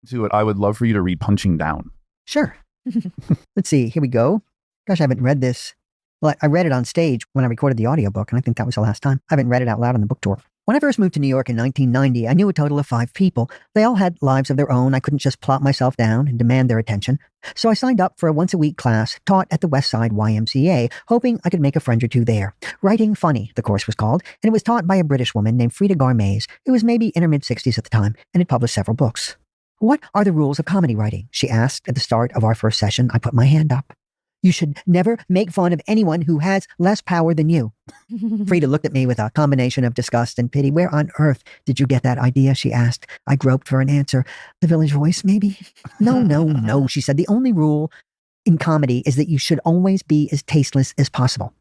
To it, I would love for you to read Punching Down. Sure. Let's see. Here we go. Gosh, I haven't read this. Well, I read it on stage when I recorded the audiobook, and I think that was the last time. I haven't read it out loud on the book tour. When I first moved to New York in 1990, I knew a total of 5 people. They all had lives of their own. I couldn't just plop myself down and demand their attention. So I signed up for a once-a-week class taught at the West Side YMCA, hoping I could make a friend or two there. Writing Funny, the course was called, and it was taught by a British woman named Frida Garmays, who was maybe in her mid-60s at the time and had published several books. "What are the rules of comedy writing?" she asked at the start of our first session. I put my hand up. "You should never make fun of anyone who has less power than you." Frida looked at me with a combination of disgust and pity. "Where on earth did you get that idea?" she asked. I groped for an answer. "The Village Voice, maybe?" No, she said. "The only rule in comedy is that you should always be as tasteless as possible."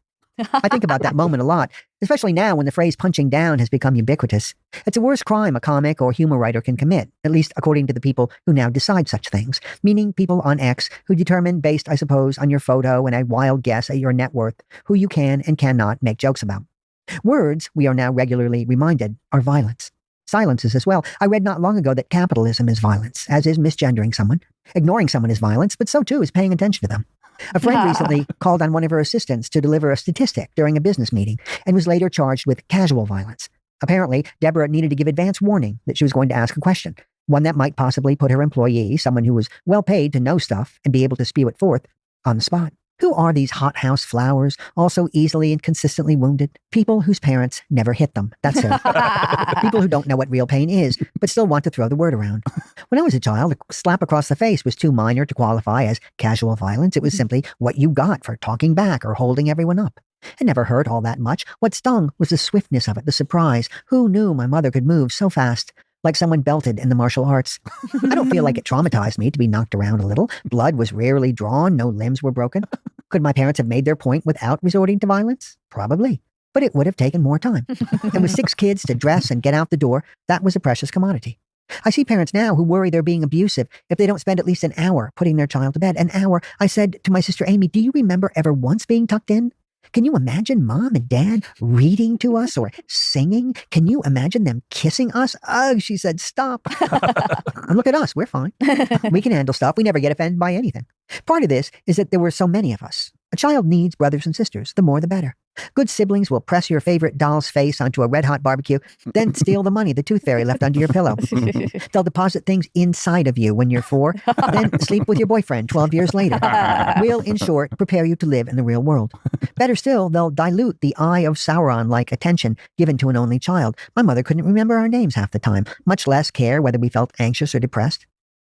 I think about that moment a lot, especially now when the phrase punching down has become ubiquitous. It's the worst crime a comic or humor writer can commit, at least according to the people who now decide such things, meaning people on X who determine, based, I suppose, on your photo and a wild guess at your net worth, who you can and cannot make jokes about. Words, we are now regularly reminded, are violence. Silences as well. I read not long ago that capitalism is violence, as is misgendering someone. Ignoring someone is violence, but so too is paying attention to them. A friend recently called on one of her assistants to deliver a statistic during a business meeting and was later charged with casual violence. Apparently, Deborah needed to give advance warning that she was going to ask a question, one that might possibly put her employee, someone who was well paid to know stuff and be able to spew it forth, on the spot. Who are these hothouse flowers, also easily and consistently wounded? People whose parents never hit them. That's it. People who don't know what real pain is, but still want to throw the word around. When I was a child, a slap across the face was too minor to qualify as casual violence. It was simply what you got for talking back or holding everyone up. It never hurt all that much. What stung was the swiftness of it, the surprise. Who knew my mother could move so fast? Like someone belted in the martial arts. I don't feel like it traumatized me to be knocked around a little. Blood was rarely drawn. No limbs were broken. Could my parents have made their point without resorting to violence? Probably. But it would have taken more time. And with 6 kids to dress and get out the door, that was a precious commodity. I see parents now who worry they're being abusive if they don't spend at least an hour putting their child to bed. An hour. I said to my sister Amy, "Do you remember ever once being tucked in? Can you imagine Mom and Dad reading to us or singing? Can you imagine them kissing us?" "Ugh," she said, "stop." And look at us. We're fine. We can handle stuff. We never get offended by anything. Part of this is that there were so many of us. A child needs brothers and sisters. The more, the better. Good siblings will press your favorite doll's face onto a red-hot barbecue, then steal the money the tooth fairy left under your pillow. They'll deposit things inside of you when you're 4, then sleep with your boyfriend 12 years later. Will, in short, prepare you to live in the real world. Better still, they'll dilute the Eye of Sauron-like attention given to an only child. My mother couldn't remember our names half the time, much less care whether we felt anxious or depressed.